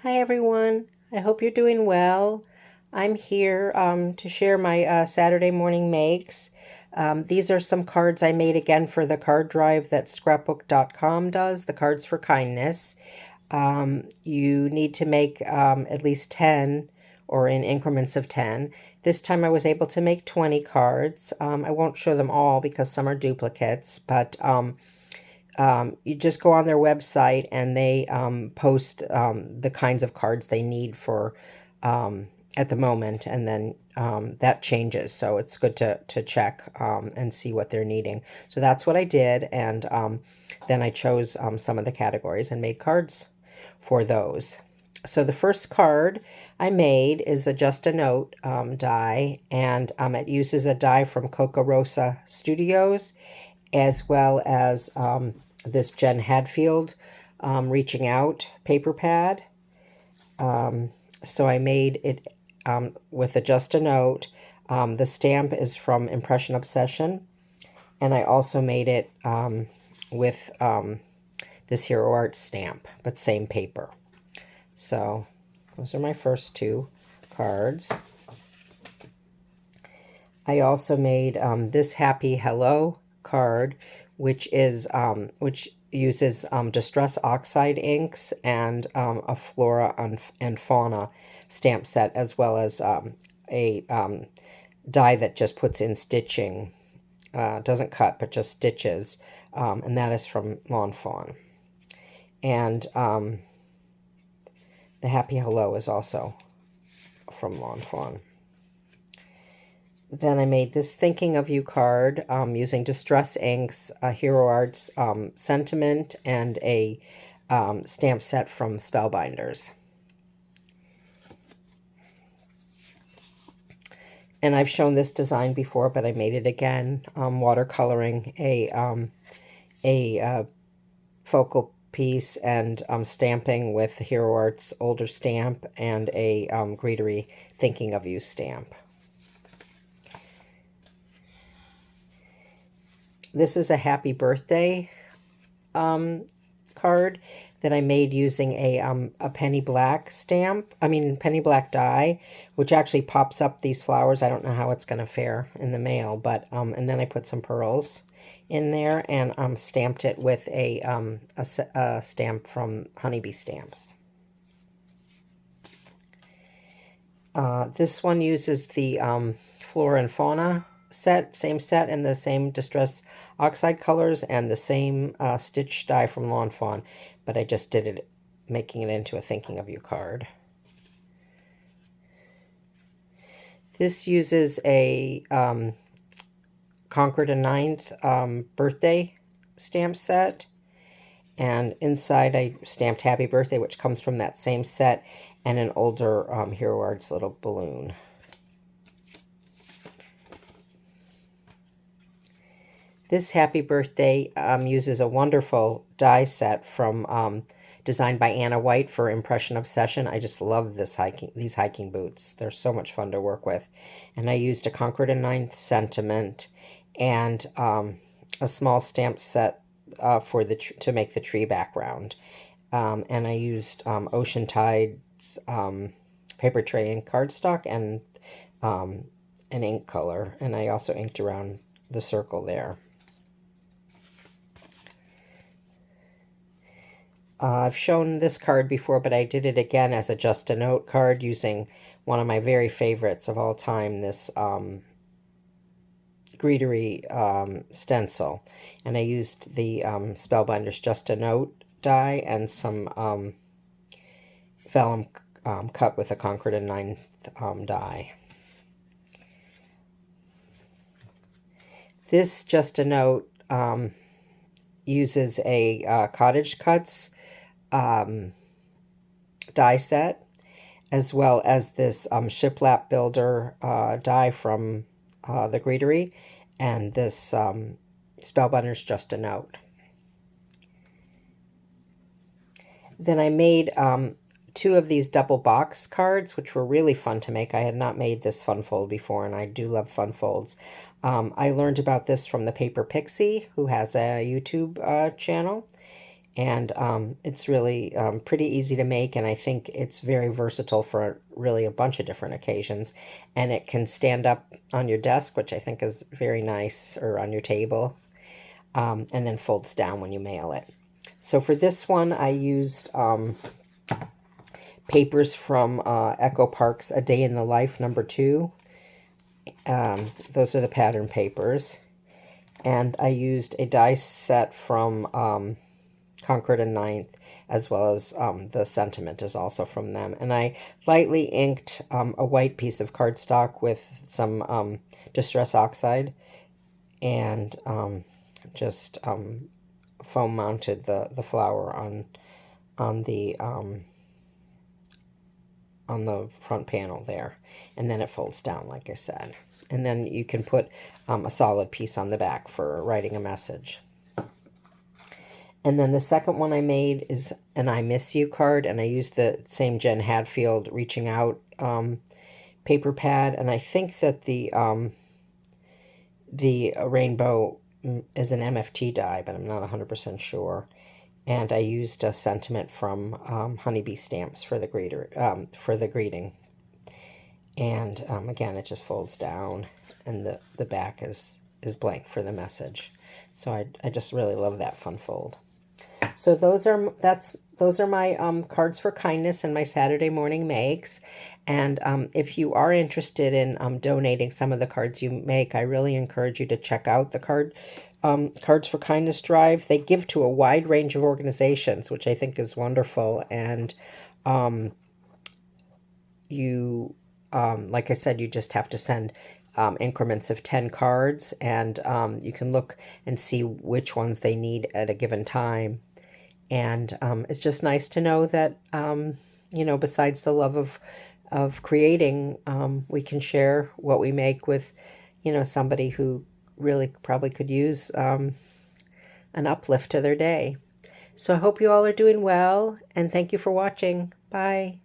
Hi everyone. I hope you're doing well. I'm here to share my Saturday morning makes. These are some cards I made again for the card drive that scrapbook.com does, the Cards for Kindness. You need to make at least 10 or in increments of 10. This time I was able to make 20 cards. I won't show them all because some are duplicates, but you just go on their website and they post the kinds of cards they need for at the moment, and then that changes. So it's good to check and see what they're needing. So that's what I did, and then I chose some of the categories and made cards for those. So the first card I made is a Just a Note die, and it uses a die from Coca Rosa Studios, as well as this Jen Hadfield Reaching Out paper pad. So I made it with a Just a Note. The stamp is from Impression Obsession, and I also made it with this Hero Art stamp, but same paper. So those are my first two cards. I also made this Happy Hello card, which uses Distress Oxide inks and a Flora and Fauna stamp set, as well as a die that just puts in stitching, doesn't cut but just stitches, and that is from Lawn Fawn. And the Happy Hello is also from Lawn Fawn. Then I made this Thinking of You card using Distress Inks, Hero Arts Sentiment, and a stamp set from Spellbinders. And I've shown this design before, but I made it again, watercoloring a focal piece and stamping with Hero Arts older stamp and a Greetery Thinking of You stamp. This is a happy birthday card that I made using a penny black penny black die, which actually pops up these flowers. I don't know how it's going to fare in the mail, but and then I put some pearls in there and stamped it with a stamp from Honeybee Stamps. This one uses the Flora and Fauna same set and the same Distress Oxide colors and the same stitch die from Lawn Fawn, but I just did it, making it into a Thinking of You card. This uses a Concord a Ninth birthday stamp set, and inside I stamped Happy Birthday, which comes from that same set, and an older Hero Arts little balloon. This Happy Birthday uses a wonderful die set from designed by Anna White for Impression Obsession. I just love these hiking boots. They're so much fun to work with. And I used a Concord and Ninth Sentiment and a small stamp set to make the tree background. And I used Ocean Tide's paper tray and cardstock and an ink color. And I also inked around the circle there. I've shown this card before, but I did it again as a Just a Note card using one of my very favorites of all time, this Greetery stencil. And I used the Spellbinders Just a Note die and some vellum cut with a Concord and Ninth die. This Just a Note uses a Cottage Cuts die set, as well as this Shiplap Builder die from the Greetery, and this Spellbinders Just a Note. Then I made two of these double box cards, which were really fun to make. I had not made this fun fold before, and I do love fun folds. I learned about this from the Paper Pixie, who has a YouTube channel. And it's really pretty easy to make, and I think it's very versatile for really a bunch of different occasions. And it can stand up on your desk, which I think is very nice, or on your table, and then folds down when you mail it. So for this one, I used papers from Echo Park's A Day in the Life #2. Those are the pattern papers. And I used a die set from Concord and Ninth, as well as the sentiment is also from them. And I lightly inked a white piece of cardstock with some Distress Oxide, and just foam mounted the flower on the front panel there, and then it folds down like I said. And then you can put a solid piece on the back for writing a message. And then the second one I made is an I Miss You card, and I used the same Jen Hadfield Reaching Out paper pad, and I think that the rainbow is an MFT die, but I'm not 100% sure. And I used a sentiment from Honeybee Stamps for the greeting. And again, it just folds down, and the back is blank for the message. So I just really love that fun fold. So those are my cards for kindness and my Saturday morning makes. And if you are interested in donating some of the cards you make, I really encourage you to check out the Cards for Kindness drive. They give to a wide range of organizations, which I think is wonderful. And like I said, you just have to send increments of 10 cards, and you can look and see which ones they need at a given time. And it's just nice to know that, besides the love of creating, we can share what we make with, somebody who really probably could use an uplift to their day. So I hope you all are doing well, and thank you for watching. Bye.